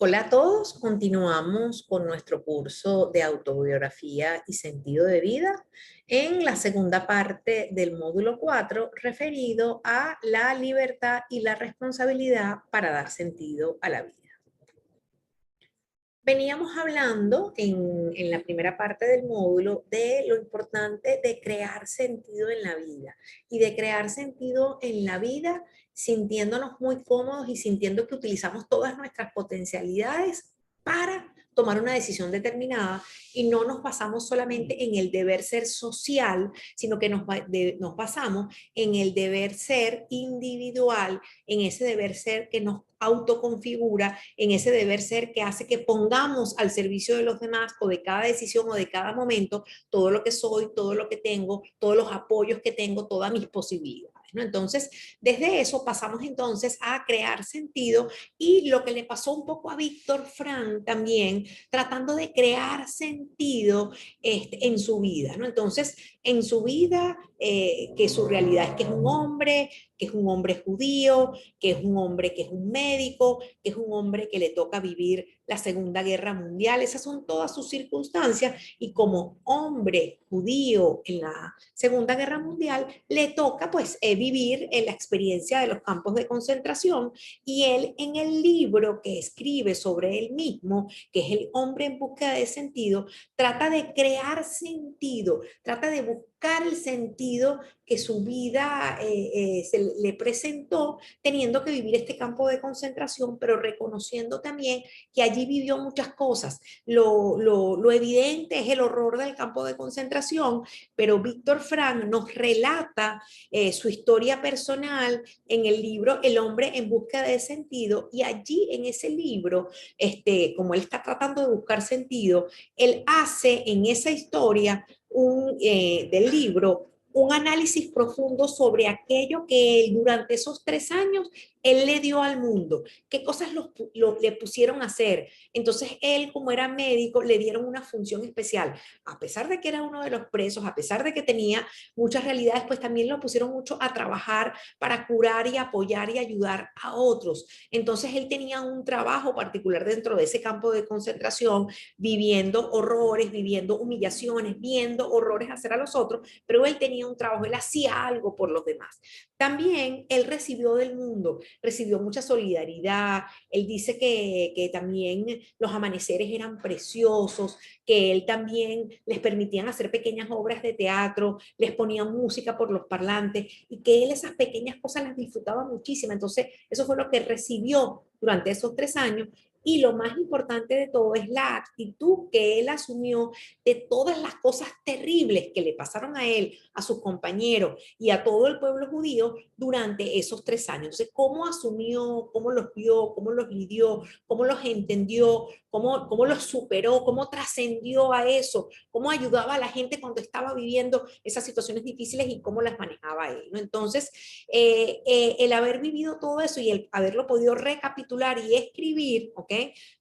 Hola a todos, continuamos con nuestro curso de autobiografía y sentido de vida en la segunda parte del módulo 4 referido a la libertad y la responsabilidad para dar sentido a la vida. Veníamos hablando en la primera parte del módulo de lo importante de crear sentido en la vida y de crear sentido en la vida sintiéndonos muy cómodos y sintiendo que utilizamos todas nuestras potencialidades para tomar una decisión determinada y no nos basamos solamente en el deber ser social, sino que nos basamos en el deber ser individual, en ese deber ser que nos autoconfigura, en ese deber ser que hace que pongamos al servicio de los demás o de cada decisión o de cada momento todo lo que soy, todo lo que tengo, todos los apoyos que tengo, todas mis posibilidades, ¿no? Entonces, desde eso pasamos entonces a crear sentido y lo que le pasó un poco a Víctor Frank también, tratando de crear sentido en su vida, ¿no? Entonces, en su vida, que su realidad es que es un hombre judío, que es un hombre que es un médico, que es un hombre que le toca vivir la Segunda Guerra Mundial. Esas son todas sus circunstancias y como hombre judío en la Segunda Guerra Mundial le toca pues vivir la experiencia de los campos de concentración y él en el libro que escribe sobre él mismo, que es El hombre en búsqueda de sentido, trata de crear sentido, trata de buscar el sentido que su vida se le presentó teniendo que vivir este campo de concentración, pero reconociendo también que allí vivió muchas cosas. Lo evidente es el horror del campo de concentración, pero Víctor Frank nos relata su historia personal en el libro El hombre en busca de sentido, y allí en ese libro, como él está tratando de buscar sentido, él hace en esa historia del libro un análisis profundo sobre aquello que él, durante esos 3 años él le dio al mundo, qué cosas le pusieron a hacer. Entonces él, como era médico, le dieron una función especial. A pesar de que era uno de los presos, a pesar de que tenía muchas realidades, pues también lo pusieron mucho a trabajar para curar y apoyar y ayudar a otros. Entonces él tenía un trabajo particular dentro de ese campo de concentración, viviendo horrores, viviendo humillaciones, viendo horrores hacer a los otros, pero él tenía un trabajo, él hacía algo por los demás. También él recibió del mundo, recibió mucha solidaridad. Él dice que también los amaneceres eran preciosos, que él también les permitían hacer pequeñas obras de teatro, les ponían música por los parlantes y que él esas pequeñas cosas las disfrutaba muchísimo. Entonces, eso fue lo que recibió durante esos 3 años. Y lo más importante de todo es la actitud que él asumió de todas las cosas terribles que le pasaron a él, a sus compañeros y a todo el pueblo judío durante esos 3 años. Entonces, ¿cómo asumió, cómo los vio, cómo los lidió, cómo los entendió, cómo los superó, cómo trascendió a eso, cómo ayudaba a la gente cuando estaba viviendo esas situaciones difíciles y cómo las manejaba él, ¿no? Entonces, el haber vivido todo eso y el haberlo podido recapitular y escribir, ¿ok?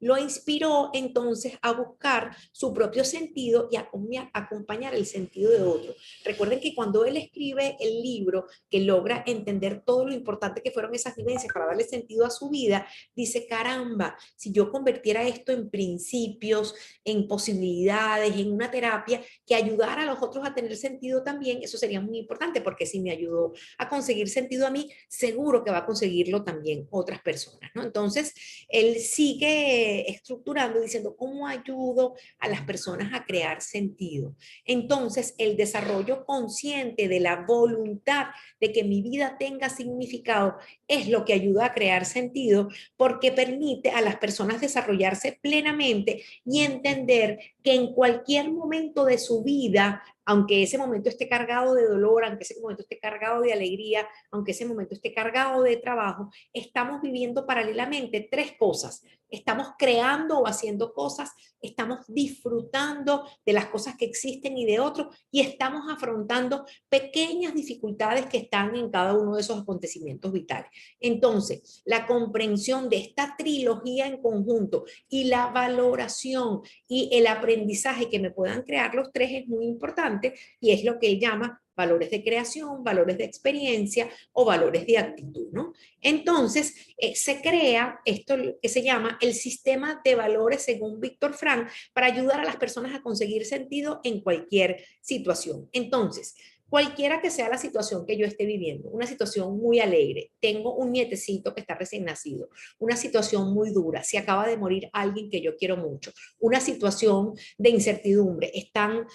Lo inspiró entonces a buscar su propio sentido y a acompañar el sentido de otro. Recuerden que cuando él escribe el libro, que logra entender todo lo importante que fueron esas vivencias para darle sentido a su vida, dice, caramba, si yo convirtiera esto en principios, en posibilidades, en una terapia que ayudara a los otros a tener sentido también, eso sería muy importante, porque si me ayudó a conseguir sentido a mí, seguro que va a conseguirlo también otras personas, ¿no? Entonces, él sigue estructurando diciendo, ¿cómo ayudo a las personas a crear sentido? Entonces, el desarrollo consciente de la voluntad de que mi vida tenga significado es lo que ayuda a crear sentido, porque permite a las personas desarrollarse plenamente y entender que en cualquier momento de su vida, aunque ese momento esté cargado de dolor, aunque ese momento esté cargado de alegría, aunque ese momento esté cargado de trabajo, estamos viviendo paralelamente 3 cosas. Estamos creando o haciendo cosas, estamos disfrutando de las cosas que existen y de otros, y estamos afrontando pequeñas dificultades que están en cada uno de esos acontecimientos vitales. Entonces, la comprensión de esta trilogía en conjunto y la valoración y el aprendizaje aprendizaje que me puedan crear los tres es muy importante y es lo que él llama valores de creación, valores de experiencia o valores de actitud, ¿no? Entonces, se crea esto que se llama el sistema de valores según Víctor Frank para ayudar a las personas a conseguir sentido en cualquier situación. Entonces, cualquiera que sea la situación que yo esté viviendo, una situación muy alegre, tengo un nietecito que está recién nacido, una situación muy dura, se acaba de morir alguien que yo quiero mucho, una situación de incertidumbre, están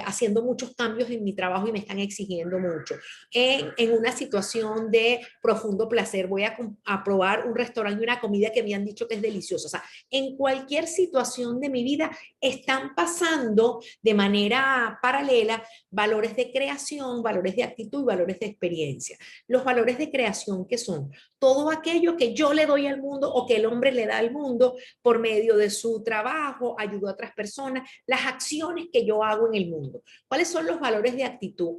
haciendo muchos cambios en mi trabajo y me están exigiendo mucho, en una situación de profundo placer, voy a probar un restaurante y una comida que me han dicho que es deliciosa, o sea, en cualquier situación de mi vida están pasando de manera paralela valores de creación, valores de actitud y valores de experiencia. Los valores de creación, ¿qué son? Todo aquello que yo le doy al mundo o que el hombre le da al mundo por medio de su trabajo, ayuda a otras personas, las acciones que yo hago en el mundo. ¿Cuáles son los valores de actitud?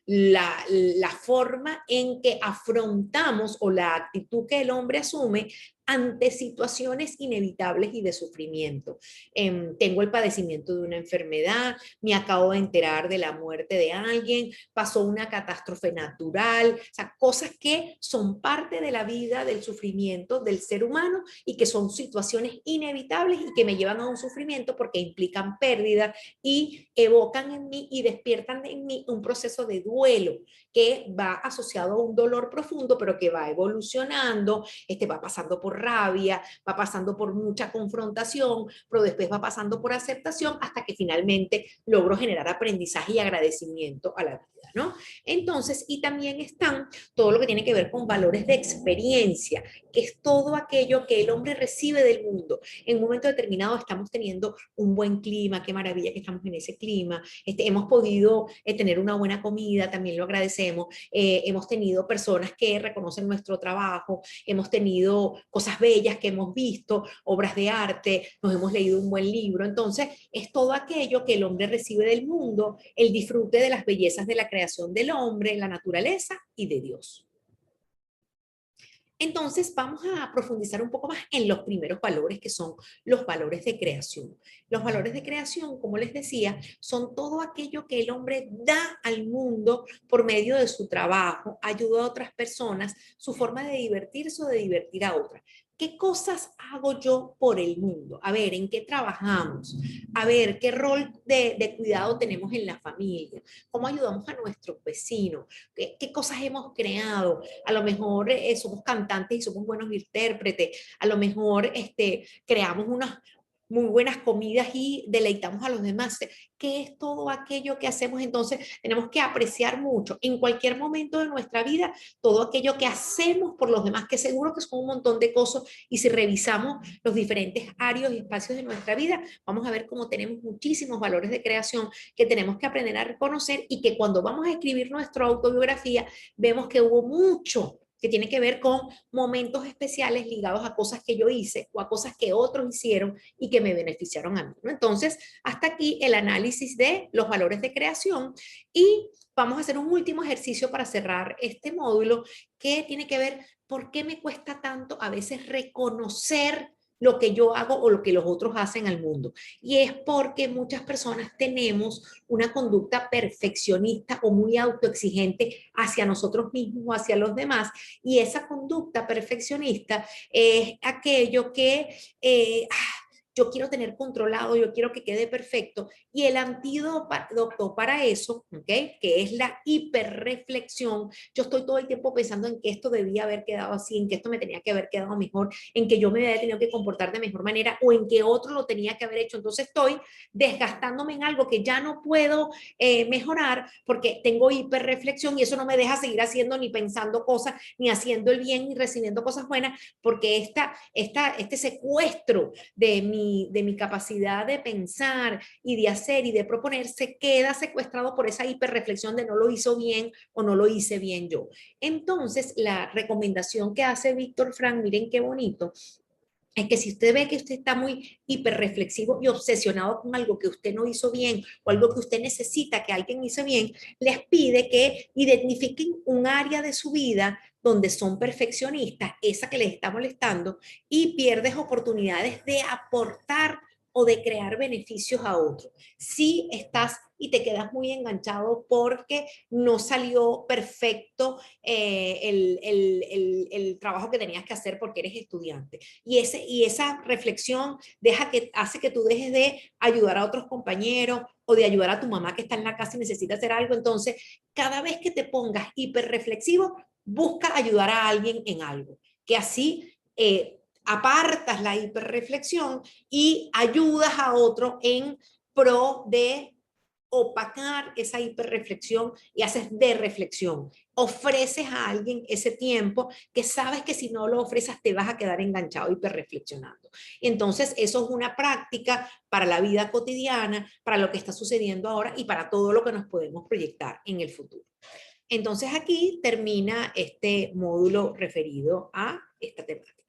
La forma en que afrontamos o la actitud que el hombre asume ante situaciones inevitables y de sufrimiento. Tengo el padecimiento de una enfermedad, me acabo de enterar de la muerte de alguien, pasó una catástrofe natural, o sea, cosas que son parte de la vida, del sufrimiento del ser humano y que son situaciones inevitables y que me llevan a un sufrimiento porque implican pérdida y evocan en mí y despiertan en mí un proceso de duelo que va asociado a un dolor profundo, pero que va evolucionando, va pasando por rabia, va pasando por mucha confrontación, pero después va pasando por aceptación hasta que finalmente logro generar aprendizaje y agradecimiento a la vida, ¿no? Entonces, y también están todo lo que tiene que ver con valores de experiencia, que es todo aquello que el hombre recibe del mundo. En un momento determinado estamos teniendo un buen clima, qué maravilla que estamos en ese clima, hemos podido tener una buena comida, también lo agradecemos, hemos tenido personas que reconocen nuestro trabajo, hemos tenido cosas bellas que hemos visto, obras de arte, nos hemos leído un buen libro, entonces es todo aquello que el hombre recibe del mundo, el disfrute de las bellezas de la creación del hombre, la naturaleza y de Dios. Entonces vamos a profundizar un poco más en los primeros valores que son los valores de creación. Los valores de creación, como les decía, son todo aquello que el hombre da al mundo por medio de su trabajo, ayuda a otras personas, su forma de divertirse o de divertir a otras. ¿Qué cosas hago yo por el mundo? A ver, ¿en qué trabajamos? A ver, ¿qué rol de cuidado tenemos en la familia? ¿Cómo ayudamos a nuestros vecinos? ¿Qué cosas hemos creado? A lo mejor somos cantantes y somos buenos intérpretes, a lo mejor creamos unas muy buenas comidas y deleitamos a los demás. ¿Qué es todo aquello que hacemos? Entonces, tenemos que apreciar mucho en cualquier momento de nuestra vida todo aquello que hacemos por los demás, que seguro que son un montón de cosas y si revisamos los diferentes áreas y espacios de nuestra vida, vamos a ver cómo tenemos muchísimos valores de creación que tenemos que aprender a reconocer y que cuando vamos a escribir nuestra autobiografía, vemos que hubo mucho que tiene que ver con momentos especiales ligados a cosas que yo hice o a cosas que otros hicieron y que me beneficiaron a mí, ¿no? Entonces, hasta aquí el análisis de los valores de creación y vamos a hacer un último ejercicio para cerrar este módulo que tiene que ver por qué me cuesta tanto a veces reconocer lo que yo hago o lo que los otros hacen al mundo. Y es porque muchas personas tenemos una conducta perfeccionista o muy autoexigente hacia nosotros mismos o hacia los demás. Y esa conducta perfeccionista es aquello que yo quiero tener controlado, yo quiero que quede perfecto. Y el antídoto para eso, ¿okay? Que es la hiperreflexión. Yo estoy todo el tiempo pensando en que esto debía haber quedado así, en que esto me tenía que haber quedado mejor, en que yo me había tenido que comportar de mejor manera o en que otro lo tenía que haber hecho. Entonces estoy desgastándome en algo que ya no puedo mejorar porque tengo hiperreflexión y eso no me deja seguir haciendo ni pensando cosas, ni haciendo el bien, ni recibiendo cosas buenas, porque este secuestro de mi capacidad de pensar y de hacer y de proponer se queda secuestrado por esa hiperreflexión de no lo hizo bien o no lo hice bien yo. Entonces, la recomendación que hace Víctor Frank, miren qué bonito, es que si usted ve que usted está muy hiperreflexivo y obsesionado con algo que usted no hizo bien o algo que usted necesita que alguien hizo bien, les pide que identifiquen un área de su vida donde son perfeccionistas, esa que les está molestando, y pierdes oportunidades de aportar o de crear beneficios a otro. Si estás y te quedas muy enganchado porque no salió perfecto el trabajo que tenías que hacer porque eres estudiante. Y esa reflexión hace que tú dejes de ayudar a otros compañeros o de ayudar a tu mamá que está en la casa y necesita hacer algo. Entonces, cada vez que te pongas hiperreflexivo, busca ayudar a alguien en algo, que así apartas la hiperreflexión y ayudas a otro en pro de opacar esa hiperreflexión y haces de reflexión. Ofreces a alguien ese tiempo que sabes que si no lo ofreces te vas a quedar enganchado hiperreflexionando. Entonces, eso es una práctica para la vida cotidiana, para lo que está sucediendo ahora y para todo lo que nos podemos proyectar en el futuro. Entonces, aquí termina este módulo referido a esta temática.